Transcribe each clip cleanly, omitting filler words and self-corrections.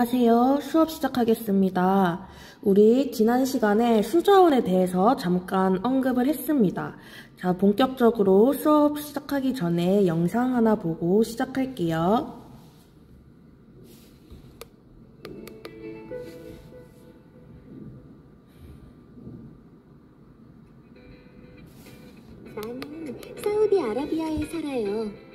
안녕하세요. 수업 시작하겠습니다. 우리 지난 시간에 수자원에 대해서 잠깐 언급을 했습니다. 자, 본격적으로 수업 시작하기 전에 영상 하나 보고 시작할게요. 나는 사우디아라비아에 살아요.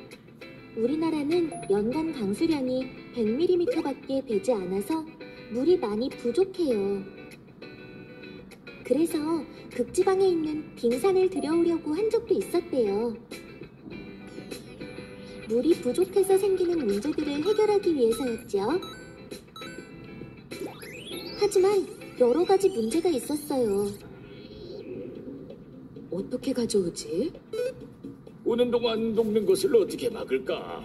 우리나라는 연간 강수량이 100mm밖에 되지 않아서 물이 많이 부족해요. 그래서 극지방에 있는 빙산을 들여오려고 한 적도 있었대요. 물이 부족해서 생기는 문제들을 해결하기 위해서였죠. 하지만 여러 가지 문제가 있었어요. 어떻게 가져오지? 오는 동안 녹는 것을 어떻게 막을까?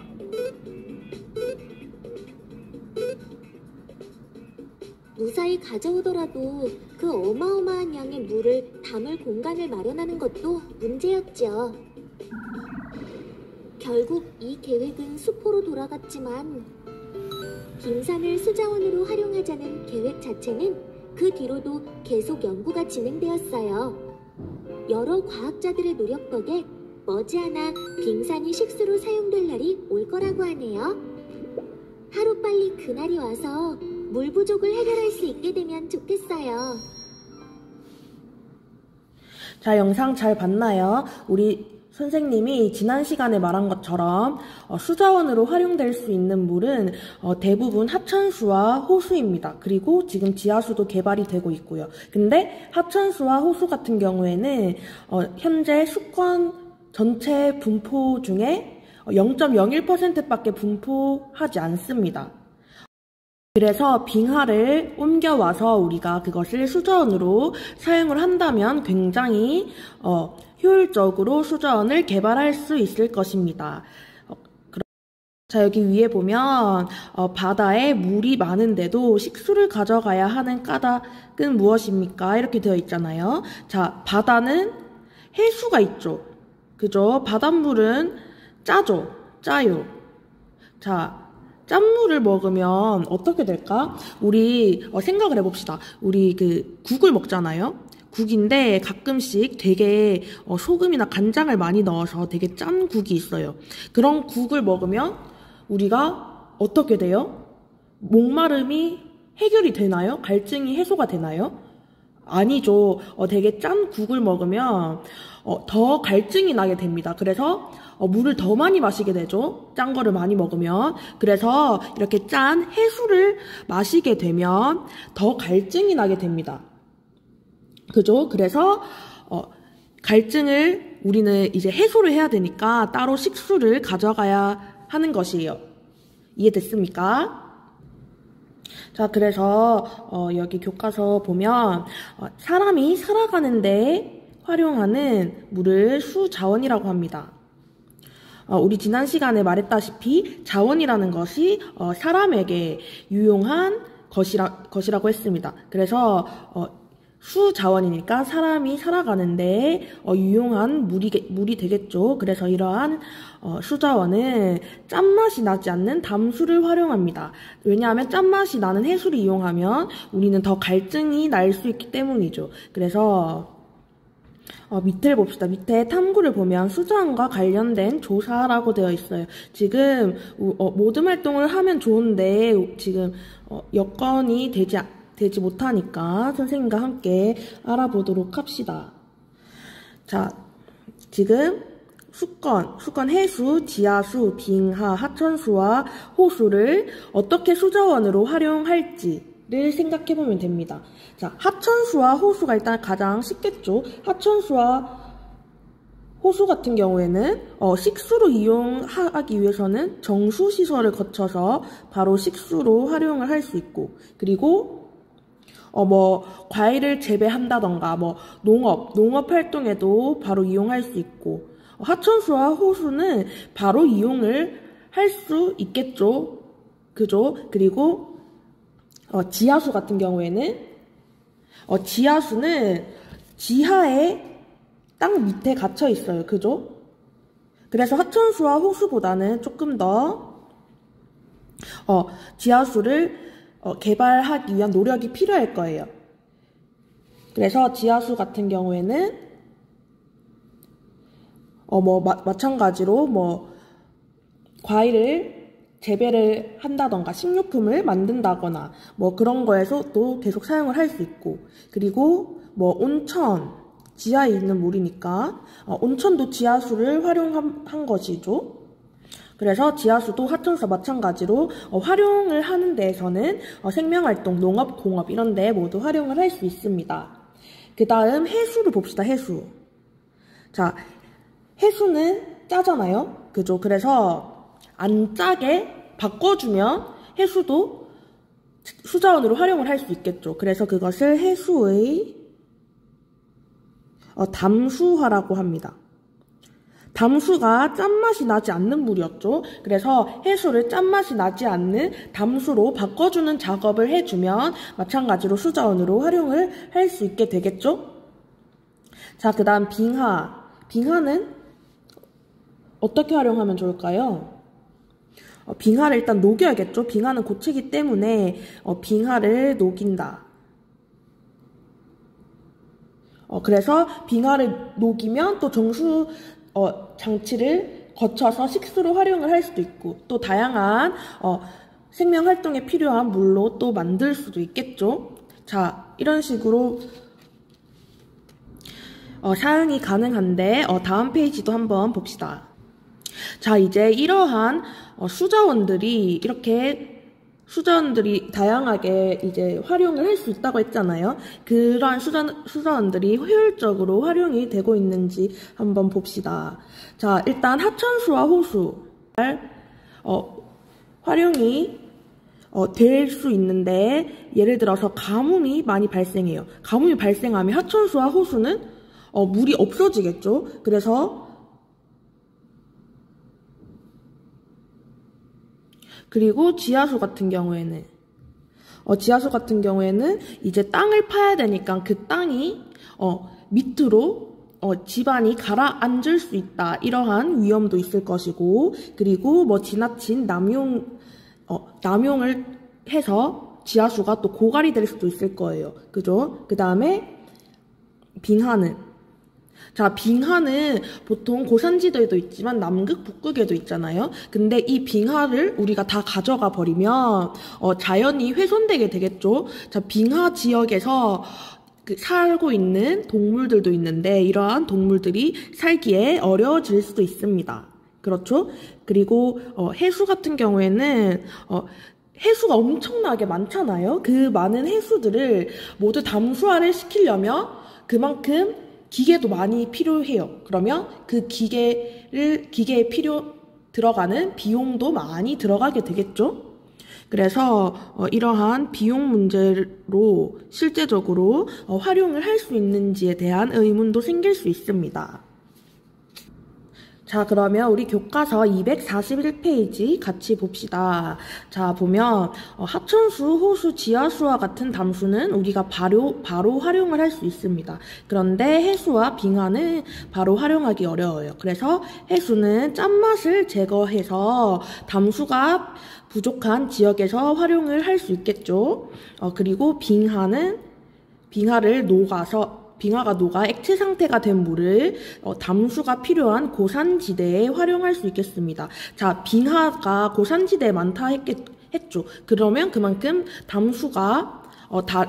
무사히 가져오더라도 그 어마어마한 양의 물을 담을 공간을 마련하는 것도 문제였죠. 결국 이 계획은 수포로 돌아갔지만 빙산을 수자원으로 활용하자는 계획 자체는 그 뒤로도 계속 연구가 진행되었어요. 여러 과학자들의 노력 덕에 머지않아 빙산이 식수로 사용될 날이 올 거라고 하네요. 하루빨리 그날이 와서 물 부족을 해결할 수 있게 되면 좋겠어요. 자, 영상 잘 봤나요? 우리 선생님이 지난 시간에 말한 것처럼 수자원으로 활용될 수 있는 물은 대부분 하천수와 호수입니다. 그리고 지금 지하수도 개발이 되고 있고요. 근데 하천수와 호수 같은 경우에는 현재 수권 전체 분포 중에 0.01%밖에 분포하지 않습니다. 그래서 빙하를 옮겨와서 우리가 그것을 수자원으로 사용을 한다면 굉장히 효율적으로 수자원을 개발할 수 있을 것입니다. 자, 여기 위에 보면 바다에 물이 많은데도 식수를 가져가야 하는 까닭은 무엇입니까? 이렇게 되어 있잖아요. 자, 바다는 해수가 있죠. 그죠? 바닷물은 짜죠. 짜요. 자, 짠물을 먹으면 어떻게 될까? 우리 생각을 해봅시다. 우리 국을 먹잖아요. 국인데 가끔씩 되게 소금이나 간장을 많이 넣어서 되게 짠 국이 있어요. 그런 국을 먹으면 우리가 어떻게 돼요? 목마름이 해결이 되나요? 갈증이 해소가 되나요? 아니죠. 되게 짠 국을 먹으면 더 갈증이 나게 됩니다. 그래서 물을 더 많이 마시게 되죠. 짠 거를 많이 먹으면. 그래서 이렇게 짠 해수를 마시게 되면 더 갈증이 나게 됩니다. 그죠? 그래서 갈증을 우리는 이제 해소를 해야 되니까 따로 식수를 가져가야 하는 것이에요. 이해됐습니까? 자, 그래서 여기 교과서 보면 사람이 살아가는데 활용하는 물을 수자원이라고 합니다. 우리 지난 시간에 말했다시피 자원이라는 것이 사람에게 유용한 것이라고 했습니다. 그래서 수자원이니까 사람이 살아가는데 유용한 물이 되겠죠. 그래서 이러한 수자원은 짠맛이 나지 않는 담수를 활용합니다. 왜냐하면 짠맛이 나는 해수를 이용하면 우리는 더 갈증이 날 수 있기 때문이죠. 그래서 밑을 봅시다. 밑에 탐구를 보면 수자원과 관련된 조사라고 되어 있어요. 지금 모든 활동을 하면 좋은데 지금 여건이 되지 못하니까 선생님과 함께 알아보도록 합시다. 자, 지금 수권 해수, 지하수, 빙하, 하천수와 호수를 어떻게 수자원으로 활용할지를 생각해보면 됩니다. 자, 하천수와 호수가 일단 가장 쉽겠죠. 하천수와 호수 같은 경우에는 식수로 이용하기 위해서는 정수시설을 거쳐서 바로 식수로 활용을 할 수 있고, 그리고 과일을 재배한다던가 농업 활동에도 바로 이용할 수 있고, 하천수와 호수는 바로 이용을 할 수 있겠죠. 그죠? 그리고 지하수 같은 경우에는 지하수는 지하에 땅 밑에 갇혀 있어요. 그죠? 그래서 하천수와 호수보다는 조금 더 지하수를 개발하기 위한 노력이 필요할 거예요. 그래서 지하수 같은 경우에는 마찬가지로 과일을 재배를 한다던가 식료품을 만든다거나 그런 거에서 또 계속 사용을 할 수 있고, 그리고 온천, 지하에 있는 물이니까 온천도 지하수를 활용한 것이죠. 그래서 지하수도 하천수와 마찬가지로 활용을 하는 데에서는 생명활동, 농업, 공업 이런 데 모두 활용을 할 수 있습니다. 그 다음 해수를 봅시다. 해수. 자, 해수는 짜잖아요. 그죠? 그래서 안 짜게 바꿔주면 해수도 수자원으로 활용을 할 수 있겠죠. 그래서 그것을 해수의 담수화라고 합니다. 담수가 짠맛이 나지 않는 물이었죠. 그래서 해수를 짠맛이 나지 않는 담수로 바꿔주는 작업을 해주면 마찬가지로 수자원으로 활용을 할 수 있게 되겠죠. 자, 그 다음 빙하. 빙하는 어떻게 활용하면 좋을까요? 빙하를 일단 녹여야겠죠. 빙하는 고체이기 때문에 빙하를 녹인다. 그래서 빙하를 녹이면 또 정수 장치를 거쳐서 식수로 활용을 할 수도 있고, 또 다양한 생명 활동에 필요한 물로 또 만들 수도 있겠죠. 자, 이런 식으로 사용이 가능한데 다음 페이지도 한번 봅시다. 자, 이제 이러한 수자원들이 다양하게 이제 활용을 할 수 있다고 했잖아요. 그러한 수자원들이 효율적으로 활용이 되고 있는지 한번 봅시다. 자, 일단 하천수와 호수 활용이 될 수 있는데, 예를 들어서 가뭄이 많이 발생해요. 가뭄이 발생하면 하천수와 호수는 물이 없어지겠죠. 그리고 지하수 같은 경우에는 이제 땅을 파야 되니까 그 땅이 밑으로 집안이 가라앉을 수 있다. 이러한 위험도 있을 것이고, 그리고 지나친 남용을 해서 지하수가 또 고갈이 될 수도 있을 거예요. 그죠? 그 다음에 빙하는 보통 고산지대에도 있지만 남극, 북극에도 있잖아요. 근데 이 빙하를 우리가 다 가져가 버리면 자연이 훼손되게 되겠죠. 자, 빙하 지역에서 살고 있는 동물들도 있는데 이러한 동물들이 살기에 어려워질 수도 있습니다. 그렇죠? 그리고 해수 같은 경우에는 해수가 엄청나게 많잖아요. 그 많은 해수들을 모두 담수화를 시키려면 그만큼 기계도 많이 필요해요. 그러면 그 기계에 들어가는 비용도 많이 들어가게 되겠죠. 그래서 이러한 비용 문제로 실제적으로 활용을 할 수 있는지에 대한 의문도 생길 수 있습니다. 자, 그러면 우리 교과서 241페이지 같이 봅시다. 자, 보면 하천수, 호수, 지하수와 같은 담수는 우리가 바로 활용을 할 수 있습니다. 그런데 해수와 빙하는 바로 활용하기 어려워요. 그래서 해수는 짠맛을 제거해서 담수가 부족한 지역에서 활용을 할 수 있겠죠. 그리고 빙하가 녹아 액체 상태가 된 물을 담수가 필요한 고산지대에 활용할 수 있겠습니다. 자, 빙하가 고산지대에 많다 했죠. 그러면 그만큼 담수가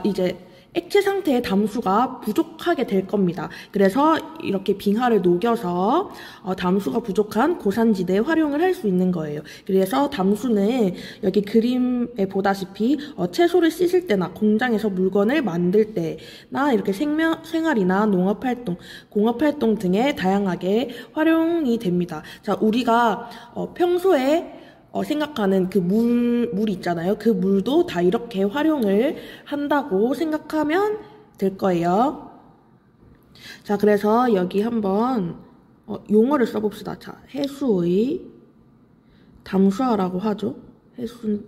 이제 액체 상태의 담수가 부족하게 될 겁니다. 그래서 이렇게 빙하를 녹여서 담수가 부족한 고산지대에 활용을 할 수 있는 거예요. 그래서 담수는 여기 그림에 보다시피 채소를 씻을 때나 공장에서 물건을 만들 때나 이렇게 생활이나 농업활동, 공업활동 등에 다양하게 활용이 됩니다. 자, 우리가 평소에 생각하는 그 물 있잖아요. 그 물도 다 이렇게 활용을 한다고 생각하면 될 거예요. 자, 그래서 여기 한번 용어를 써봅시다. 자, 해수의 담수화라고 하죠.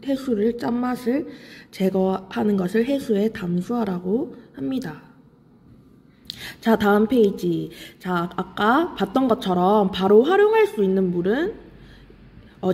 해수를 짠맛을 제거하는 것을 해수의 담수화라고 합니다. 자, 다음 페이지. 자, 아까 봤던 것처럼 바로 활용할 수 있는 물은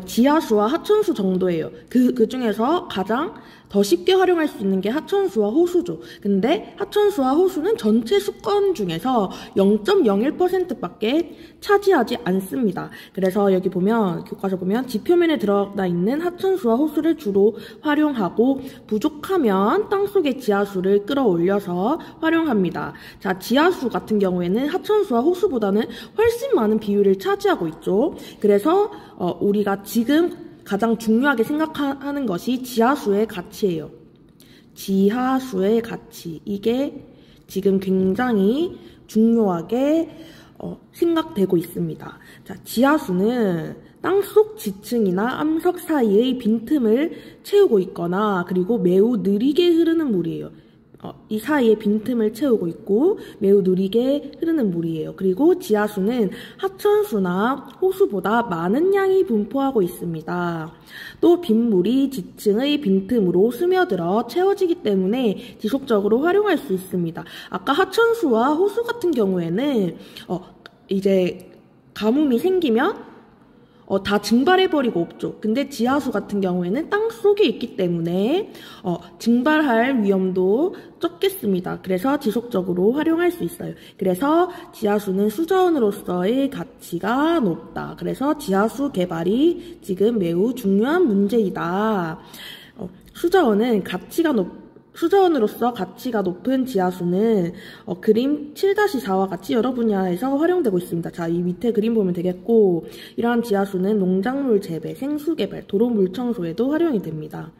지하수와 하천수 정도예요. 그 중에서 가장 더 쉽게 활용할 수 있는 게 하천수와 호수죠. 근데 하천수와 호수는 전체 수건 중에서 0.01%밖에 차지하지 않습니다. 그래서 여기 보면 교과서 보면 지표면에 들어가 있는 하천수와 호수를 주로 활용하고 부족하면 땅속의 지하수를 끌어올려서 활용합니다. 자, 지하수 같은 경우에는 하천수와 호수보다는 훨씬 많은 비율을 차지하고 있죠. 그래서 우리가 지금 가장 중요하게 생각하는 것이 지하수의 가치예요. 지하수의 가치. 이게 지금 굉장히 중요하게 생각되고 있습니다. 자, 지하수는 땅속 지층이나 암석 사이의 빈틈을 채우고 있거나 그리고 매우 느리게 흐르는 물이에요. 이 사이에 빈틈을 채우고 있고 매우 느리게 흐르는 물이에요. 그리고 지하수는 하천수나 호수보다 많은 양이 분포하고 있습니다. 또 빗물이 지층의 빈틈으로 스며들어 채워지기 때문에 지속적으로 활용할 수 있습니다. 아까 하천수와 호수 같은 경우에는 이제 가뭄이 생기면 다 증발해버리고 없죠. 근데 지하수 같은 경우에는 땅 속에 있기 때문에 증발할 위험도 적겠습니다. 그래서 지속적으로 활용할 수 있어요. 그래서 지하수는 수자원으로서의 가치가 높다. 그래서 지하수 개발이 지금 매우 중요한 문제이다. 수자원으로서 가치가 높은 지하수는 그림 7-4와 같이 여러 분야에서 활용되고 있습니다. 자, 이 밑에 그림 보면 되겠고 이러한 지하수는 농작물 재배, 생수 개발, 도로 물 청소에도 활용이 됩니다.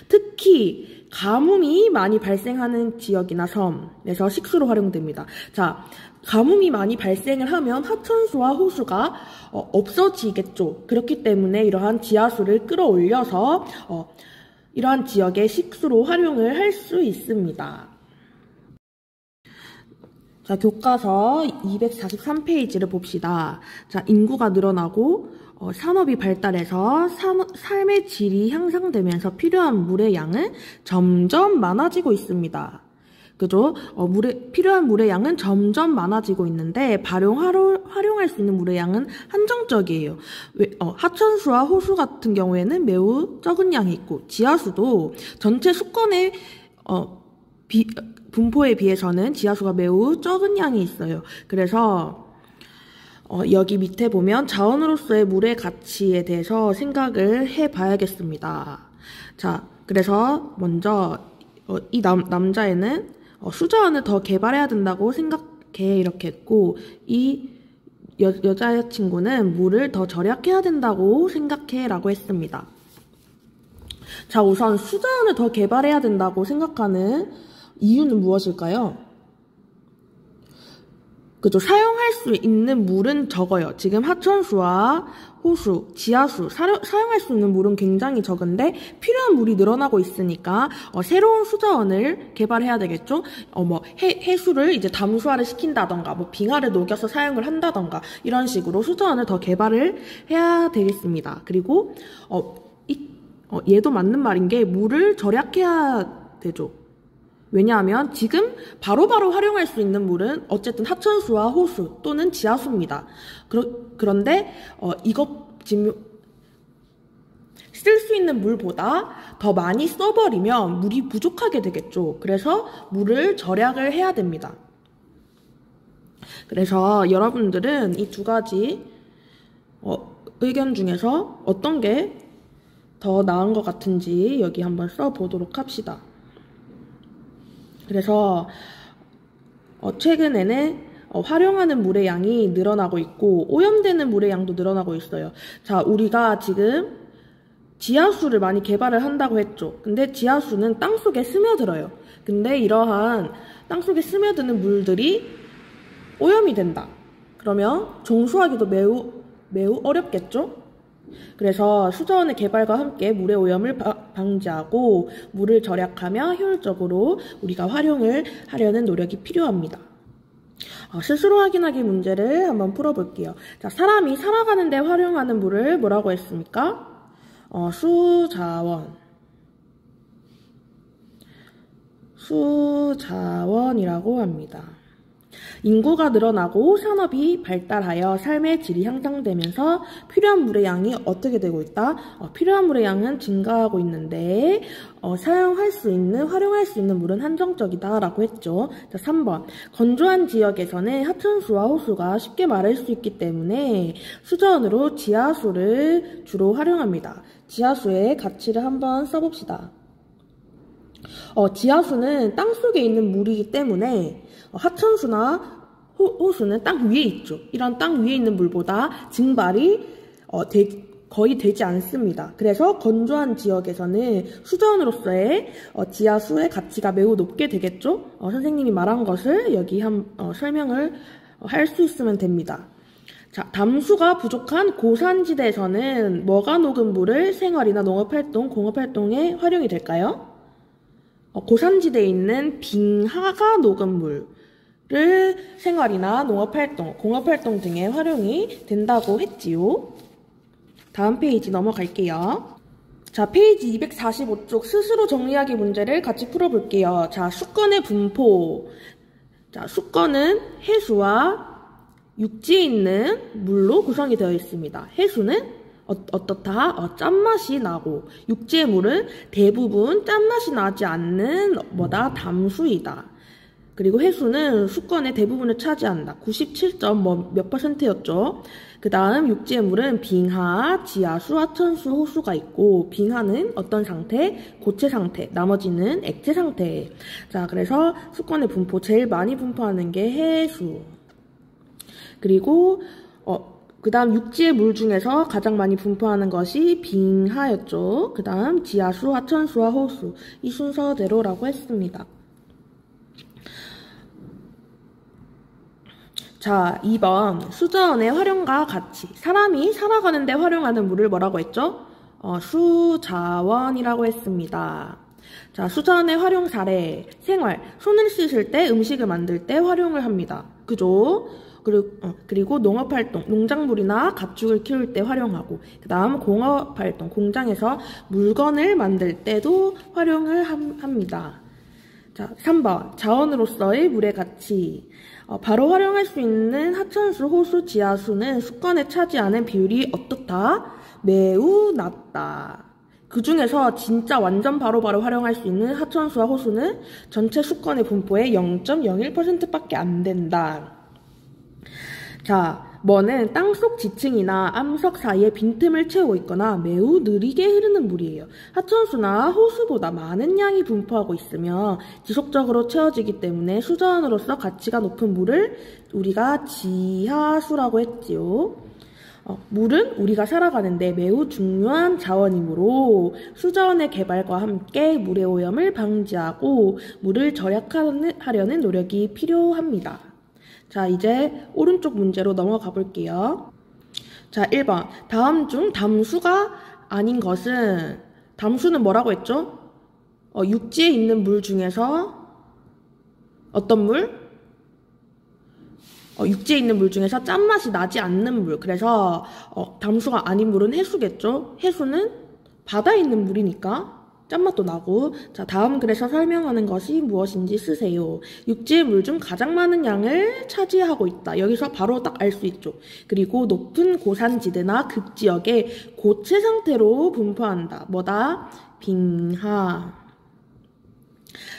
특히 가뭄이 많이 발생하는 지역이나 섬에서 식수로 활용됩니다. 자, 가뭄이 많이 발생을 하면 하천수와 호수가 없어지겠죠. 그렇기 때문에 이러한 지하수를 끌어올려서 이러한 지역의 식수로 활용을 할 수 있습니다. 자, 교과서 243페이지를 봅시다. 자, 인구가 늘어나고 산업이 발달해서 삶의 질이 향상되면서 필요한 물의 양은 점점 많아지고 있습니다. 그죠? 필요한 물의 양은 점점 많아지고 있는데 활용할 수 있는 물의 양은 한정적이에요. 하천수와 호수 같은 경우에는 매우 적은 양이 있고 지하수도 전체 수건의 분포에 비해서는 지하수가 매우 적은 양이 있어요. 그래서 여기 밑에 보면 자원으로서의 물의 가치에 대해서 생각을 해봐야겠습니다. 자, 그래서 먼저 이 남자애는 수자원을 더 개발해야 된다고 생각해 이렇게 했고 이 여자친구는 물을 더 절약해야 된다고 생각해 라고 했습니다. 자, 우선 수자원을 더 개발해야 된다고 생각하는 이유는 무엇일까요? 그죠? 사용할 수 있는 물은 적어요. 지금 하천수와 호수, 지하수, 사용할 수 있는 물은 굉장히 적은데 필요한 물이 늘어나고 있으니까 새로운 수자원을 개발해야 되겠죠? 해수를 이제 담수화를 시킨다던가 빙하를 녹여서 사용을 한다던가 이런 식으로 수자원을 더 개발을 해야 되겠습니다. 그리고 얘도 맞는 말인 게 물을 절약해야 되죠. 왜냐하면 지금 바로바로 활용할 수 있는 물은 어쨌든 하천수와 호수 또는 지하수입니다. 그런데 쓸 수 있는 물보다 더 많이 써버리면 물이 부족하게 되겠죠. 그래서 물을 절약을 해야 됩니다. 그래서 여러분들은 이 두 가지 의견 중에서 어떤 게 더 나은 것 같은지 여기 한번 써보도록 합시다. 그래서 최근에는 활용하는 물의 양이 늘어나고 있고 오염되는 물의 양도 늘어나고 있어요. 자, 우리가 지금 지하수를 많이 개발을 한다고 했죠. 근데 지하수는 땅속에 스며들어요. 근데 이러한 땅속에 스며드는 물들이 오염이 된다. 그러면 정수하기도 매우 어렵겠죠? 그래서 수자원의 개발과 함께 물의 오염을 방지하고 물을 절약하며 효율적으로 우리가 활용을 하려는 노력이 필요합니다. 스스로 확인하기 문제를 한번 풀어볼게요. 자, 사람이 살아가는 데 활용하는 물을 뭐라고 했습니까? 수자원이라고 합니다. 인구가 늘어나고 산업이 발달하여 삶의 질이 향상되면서 필요한 물의 양이 어떻게 되고 있다? 필요한 물의 양은 증가하고 있는데 활용할 수 있는 물은 한정적이다 라고 했죠. 자, 3번. 건조한 지역에서는 하천수와 호수가 쉽게 마를 수 있기 때문에 수자원으로 지하수를 주로 활용합니다. 지하수의 가치를 한번 써봅시다. 지하수는 땅속에 있는 물이기 때문에 하천수나 호수는 땅 위에 있죠. 이런 땅 위에 있는 물보다 증발이 거의 되지 않습니다. 그래서 건조한 지역에서는 수자원으로서의 지하수의 가치가 매우 높게 되겠죠. 선생님이 말한 것을 여기 설명을 할 수 있으면 됩니다. 자, 담수가 부족한 고산지대에서는 뭐가 녹은 물을 생활이나 농업활동, 공업활동에 활용이 될까요? 고산지대에 있는 빙하가 녹은 물을 생활이나 농업활동, 공업활동 등에 활용이 된다고 했지요. 다음 페이지 넘어갈게요. 자, 페이지 245쪽 스스로 정리하기 문제를 같이 풀어볼게요. 자, 수건의 분포. 자, 수건은 해수와 육지에 있는 물로 구성이 되어 있습니다. 해수는 어떻다? 짠맛이 나고, 육지의 물은 대부분 짠맛이 나지 않는 담수이다. 그리고 해수는 수건의 대부분을 차지한다. 97점 몇 %였죠. 그 다음 육지의 물은 빙하, 지하수, 하천수, 호수가 있고, 빙하는 어떤 상태? 고체 상태, 나머지는 액체 상태. 자, 그래서 수건의 분포, 제일 많이 분포하는 게 해수. 그리고 그 다음 육지의 물 중에서 가장 많이 분포하는 것이 빙하였죠. 그 다음 지하수, 하천수와 호수, 이 순서대로라고 했습니다. 자, 2번 수자원의 활용과 가치. 사람이 살아가는 데 활용하는 물을 뭐라고 했죠? 수자원이라고 했습니다. 자, 수자원의 활용 사례. 생활, 손을 씻을 때, 음식을 만들 때 활용을 합니다. 그죠? 그리고 농업활동, 농작물이나 가축을 키울 때 활용하고, 그 다음 공업활동, 공장에서 물건을 만들 때도 활용을 합니다. 자, 3번 자원으로서의 물의 가치. 바로 활용할 수 있는 하천수, 호수, 지하수는 수건에 차지하는 비율이 어떻다? 매우 낮다. 그 중에서 진짜 완전 바로바로 활용할 수 있는 하천수와 호수는 전체 수건의 분포의 0.01%밖에 안 된다. 자, 뭐는 땅속 지층이나 암석 사이에 빈틈을 채우고 있거나 매우 느리게 흐르는 물이에요. 하천수나 호수보다 많은 양이 분포하고 있으며 지속적으로 채워지기 때문에 수자원으로서 가치가 높은 물을 우리가 지하수라고 했지요. 물은 우리가 살아가는데 매우 중요한 자원이므로 수자원의 개발과 함께 물의 오염을 방지하고 물을 절약하려는 노력이 필요합니다. 자, 이제 오른쪽 문제로 넘어가 볼게요. 자, 1번. 다음 중 담수가 아닌 것은, 담수는 뭐라고 했죠? 육지에 있는 물 중에서 어떤 물? 육지에 있는 물 중에서 짠맛이 나지 않는 물. 그래서 담수가 아닌 물은 해수겠죠? 해수는 바다에 있는 물이니까 짠맛도 나고. 자, 다음 글에서 설명하는 것이 무엇인지 쓰세요. 육지의 물 중 가장 많은 양을 차지하고 있다. 여기서 바로 딱 알 수 있죠. 그리고 높은 고산지대나 극지역에 고체 상태로 분포한다. 뭐다? 빙하.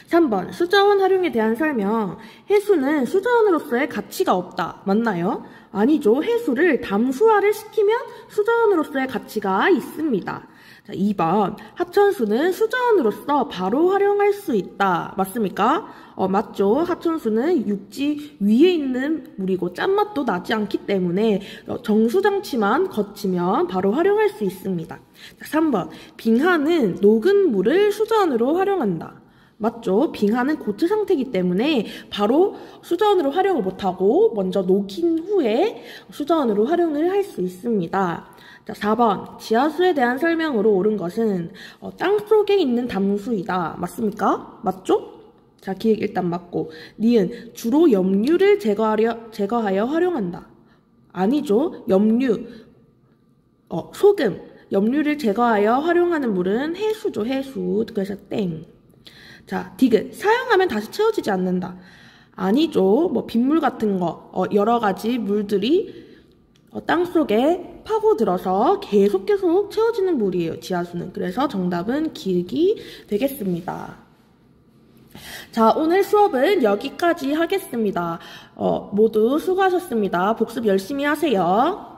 3번 수자원 활용에 대한 설명. 해수는 수자원으로서의 가치가 없다. 맞나요? 아니죠. 해수를 담수화를 시키면 수자원으로서의 가치가 있습니다. 자, 2번 하천수는 수자원으로서 바로 활용할 수 있다. 맞습니까? 맞죠. 하천수는 육지 위에 있는 물이고 짠맛도 나지 않기 때문에 정수장치만 거치면 바로 활용할 수 있습니다. 자, 3번 빙하는 녹은 물을 수자원으로 활용한다. 맞죠? 빙하는 고체 상태이기 때문에 바로 수자원으로 활용을 못하고 먼저 녹인 후에 수자원으로 활용을 할 수 있습니다. 자, 4번 지하수에 대한 설명으로 옳은 것은 땅속에 있는 담수이다. 맞습니까? 맞죠? 자, 기획 일단 맞고. 니은 주로 염류를 제거하여 활용한다. 아니죠. 염류, 소금, 염류를 제거하여 활용하는 물은 해수죠. 해수. 그래서 땡. 자, 디귿 사용하면 다시 채워지지 않는다. 아니죠. 뭐 빗물 같은 거, 여러 가지 물들이 땅 속에 파고들어서 계속 채워지는 물이에요. 지하수는. 그래서 정답은 기흙이 되겠습니다. 자, 오늘 수업은 여기까지 하겠습니다. 모두 수고하셨습니다. 복습 열심히 하세요.